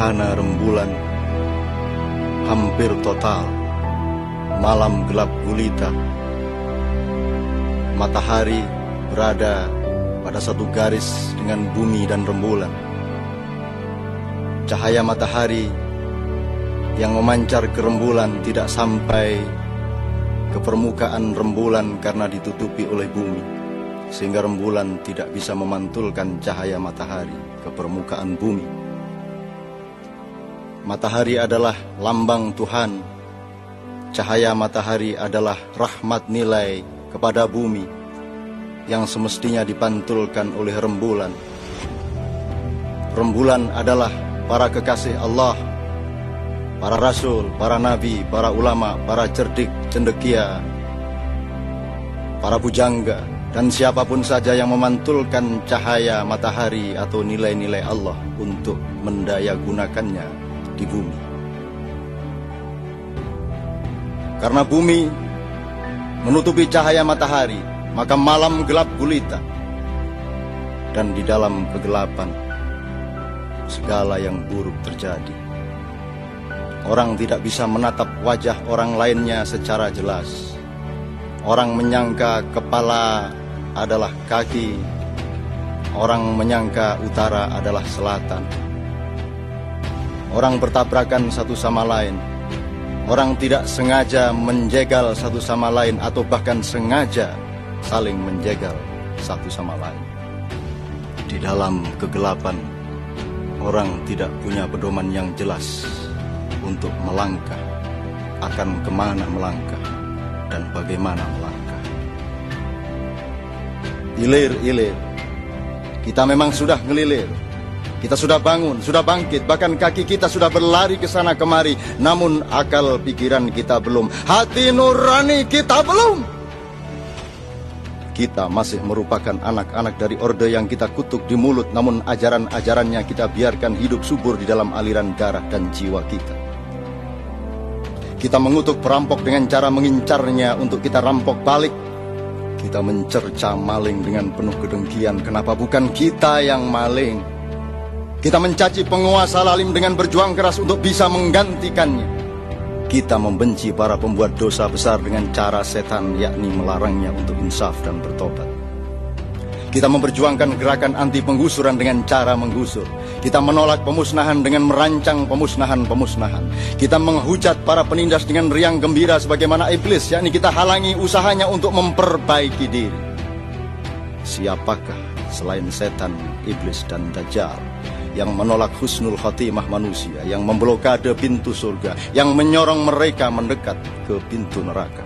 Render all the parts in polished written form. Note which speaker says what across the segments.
Speaker 1: gerhana rembulan hampir total, malam gelap gulita. Matahari berada pada satu garis dengan bumi dan rembulan. Cahaya matahari yang memancar ke rembulan tidak sampai ke permukaan rembulan karena ditutupi oleh bumi, sehingga rembulan tidak bisa memantulkan cahaya matahari ke permukaan bumi. Matahari adalah lambang Tuhan. Cahaya matahari adalah rahmat nilai kepada bumi yang semestinya dipantulkan oleh rembulan. Rembulan adalah para kekasih Allah, para rasul, para nabi, para ulama, para cerdik, cendekia, para pujangga, dan siapapun saja yang memantulkan cahaya matahari atau nilai-nilai Allah untuk mendayagunakannya di bumi. Karena bumi menutupi cahaya matahari, maka malam gelap gulita, dan di dalam kegelapan segala yang buruk terjadi. Orang tidak bisa menatap wajah orang lainnya secara jelas. Orang menyangka kepala adalah kaki, orang menyangka utara adalah selatan. Orang bertabrakan satu sama lain. Orang tidak sengaja menjegal satu sama lain atau bahkan sengaja saling menjegal satu sama lain. Di dalam kegelapan, orang tidak punya pedoman yang jelas untuk melangkah, akan kemana melangkah dan bagaimana melangkah. Ilir-ilir, kita memang sudah ngelilir. Kita sudah bangun, sudah bangkit, bahkan kaki kita sudah berlari ke sana kemari. Namun akal pikiran kita belum, hati nurani kita belum. Kita masih merupakan anak-anak dari orde yang kita kutuk di mulut, namun ajaran-ajarannya kita biarkan hidup subur di dalam aliran darah dan jiwa kita. Kita mengutuk perampok dengan cara mengincarnya untuk kita rampok balik. Kita mencerca maling dengan penuh kedengkian, kenapa bukan kita yang maling? Kita mencaci penguasa lalim dengan berjuang keras untuk bisa menggantikannya. Kita membenci para pembuat dosa besar dengan cara setan, yakni melarangnya untuk insaf dan bertobat. Kita memperjuangkan gerakan anti penggusuran dengan cara menggusur. Kita menolak pemusnahan dengan merancang pemusnahan-pemusnahan. Kita menghujat para penindas dengan riang gembira sebagaimana iblis, yakni kita halangi usahanya untuk memperbaiki diri. Siapakah selain setan, iblis, dan dajjal yang menolak husnul khotimah manusia, yang memblokade pintu surga, yang menyorong mereka mendekat ke pintu neraka?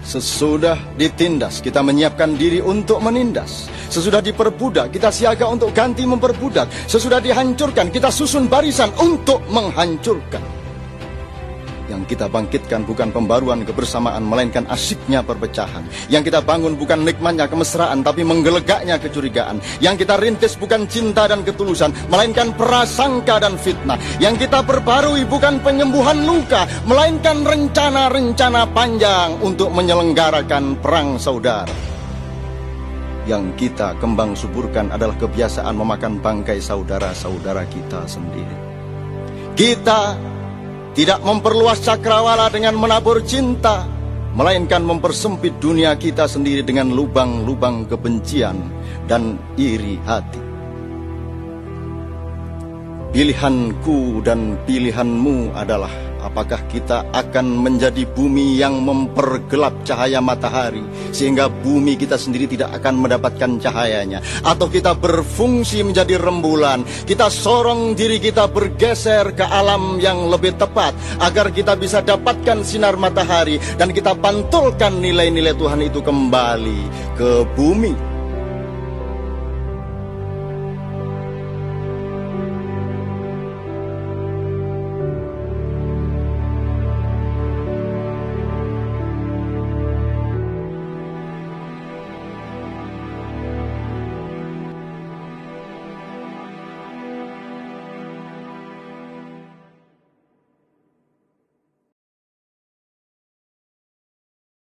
Speaker 1: Sesudah ditindas, kita menyiapkan diri untuk menindas. Sesudah diperbudak, kita siaga untuk ganti memperbudak. Sesudah dihancurkan, kita susun barisan untuk menghancurkan. Yang kita bangkitkan bukan pembaruan kebersamaan, melainkan asyiknya perpecahan. Yang kita bangun bukan nikmatnya kemesraan, tapi menggelegaknya kecurigaan. Yang kita rintis bukan cinta dan ketulusan, melainkan prasangka dan fitnah. Yang kita perbarui bukan penyembuhan luka, melainkan rencana-rencana panjang untuk menyelenggarakan perang saudara. Yang kita kembang suburkan adalah kebiasaan memakan bangkai saudara-saudara kita sendiri. Kita tidak memperluas cakrawala dengan menabur cinta, melainkan mempersempit dunia kita sendiri dengan lubang-lubang kebencian dan iri hati. Pilihanku dan pilihanmu adalah apakah kita akan menjadi bumi yang mempergelap cahaya matahari sehingga bumi kita sendiri tidak akan mendapatkan cahayanya, atau kita berfungsi menjadi rembulan, kita sorong diri kita bergeser ke alam yang lebih tepat agar kita bisa dapatkan sinar matahari dan kita pantulkan nilai-nilai Tuhan itu kembali ke bumi.